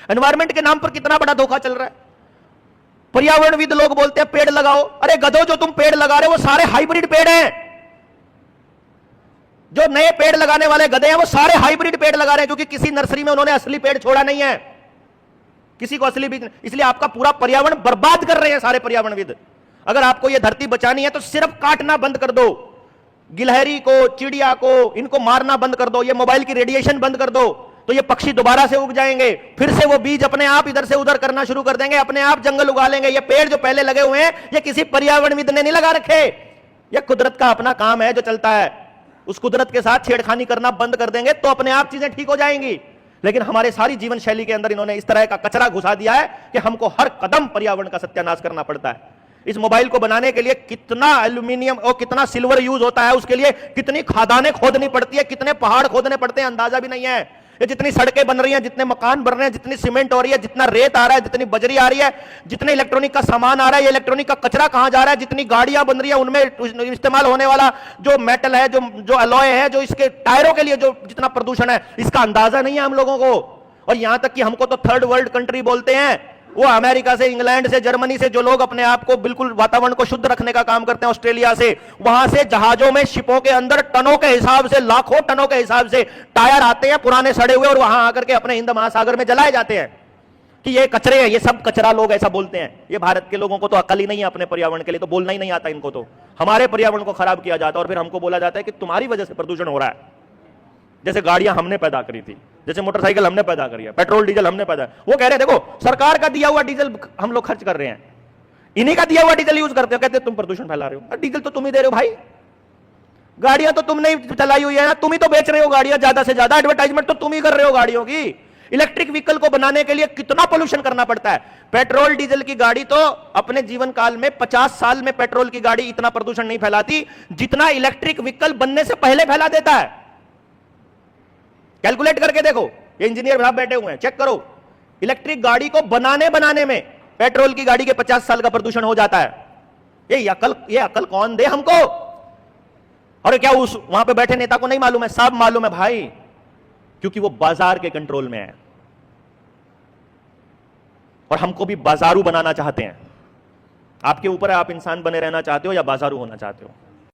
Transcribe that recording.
Environment के नाम पर कितना बड़ा धोखा चल रहा है। पर्यावरणविद लोग बोलते हैं पेड़ लगाओ, अरे गधो, जो तुम पेड़ लगा रहे हो वो सारे हाइब्रिड पेड़ हैं। जो नए पेड़ लगाने वाले गधे हैं वो सारे हाइब्रिड पेड़ लगा रहे हैं, क्योंकि किसी नर्सरी में उन्होंने असली पेड़ छोड़ा नहीं है, किसी को असली बीज, इसलिए आपका पूरा पर्यावरण बर्बाद कर रहे हैं सारे पर्यावरणविद। अगर आपको यह धरती बचानी है तो सिर्फ काटना बंद कर दो, गिलहरी को, चिड़िया को, इनको मारना बंद कर दो, ये मोबाइल की रेडिएशन बंद कर दो, तो ये पक्षी दोबारा से उग जाएंगे, फिर से वो बीज अपने आप इधर से उधर करना शुरू कर देंगे, अपने आप जंगल उगा लेंगे। ये पेड़ जो पहले लगे हुए हैं ये किसी पर्यावरणविद ने नहीं लगा रखे, ये कुदरत का अपना काम है जो चलता है। उस कुदरत के साथ छेड़खानी करना बंद कर देंगे तो अपने आप चीजें ठीक हो जाएंगी। लेकिन हमारे सारी जीवन शैली के अंदर इन्होंने इस तरह का कचरा घुसा दिया है कि हमको हर कदम पर्यावरण का सत्यानाश करना पड़ता है। इस मोबाइल को बनाने के लिए कितना एल्यूमिनियम और कितना सिल्वर यूज होता है, उसके लिए कितनी खदानें खोदनी पड़ती है, कितने पहाड़ खोदने पड़ते हैं, अंदाजा भी नहीं है। ये जितनी सड़कें बन रही हैं, जितने मकान बन रहे हैं, जितनी सीमेंट हो रही है, जितना रेत आ रहा है, जितनी बजरी आ रही है, जितने इलेक्ट्रॉनिक का सामान आ रहा है, ये इलेक्ट्रॉनिक का कचरा कहां जा रहा है, जितनी गाड़ियां बन रही है उनमें इस्तेमाल होने वाला जो मेटल है, जो अलॉय है, जो इसके टायरों के लिए जो जितना प्रदूषण है, इसका अंदाजा नहीं है हम लोगों को। और यहां तक कि हमको तो थर्ड वर्ल्ड कंट्री बोलते हैं, वो अमेरिका से, इंग्लैंड से, जर्मनी से जो लोग अपने आप को बिल्कुल वातावरण को शुद्ध रखने का काम करते हैं, ऑस्ट्रेलिया से, वहां से जहाजों में, शिपों के अंदर टनों के हिसाब से, लाखों टनों के हिसाब से टायर आते हैं पुराने सड़े हुए, और वहां आकर के अपने हिंद महासागर में जलाए जाते हैं कि ये कचरे हैं, ये सब कचरा, लोग ऐसा बोलते हैं। ये भारत के लोगों को तो अकल ही नहीं है अपने पर्यावरण के लिए, तो बोलना ही नहीं आता इनको। तो हमारे पर्यावरण को खराब किया जाता है और फिर हमको बोला जाता है कि तुम्हारी वजह से प्रदूषण हो रहा है। जैसे गाड़ियां हमने पैदा करी थी, जैसे मोटरसाइकिल हमने पैदा करी है, पेट्रोल डीजल हमने पैदा, वो कह रहे हैं देखो सरकार का दिया हुआ डीजल हम लोग खर्च कर रहे हैं, इन्हीं का दिया हुआ डीजल यूज करते हो, कहते तुम प्रदूषण फैला रहे हो। डीजल तो तुम ही दे रहे हो भाई, गाड़ियां तो तुमने ही चलाई हुई है ना, तुम ही तो बेच रहे हो गाड़ियां, ज्यादा से ज्यादा एडवर्टाइजमेंट तो तुम ही कर रहे हो गाड़ियों की। इलेक्ट्रिक व्हीकल को बनाने के लिए कितना पोल्यूशन करना पड़ता है। पेट्रोल डीजल की गाड़ी तो अपने जीवन काल में 50 साल में पेट्रोल की गाड़ी इतना प्रदूषण नहीं फैलाती जितना इलेक्ट्रिक व्हीकल बनने से पहले फैला देता है। कैलकुलेट करके देखो, ये इंजीनियर साहब बैठे हुए हैं, चेक करो, इलेक्ट्रिक गाड़ी को बनाने में पेट्रोल की गाड़ी के 50 साल का प्रदूषण हो जाता है। ये अकल कौन दे हमको? और क्या उस वहां पे बैठे नेता को नहीं मालूम है? सब मालूम है भाई, क्योंकि वो बाजार के कंट्रोल में है और हमको भी बाजारू बनाना चाहते हैं। आपके ऊपर है, आप इंसान बने रहना चाहते हो या बाजारू होना चाहते हो।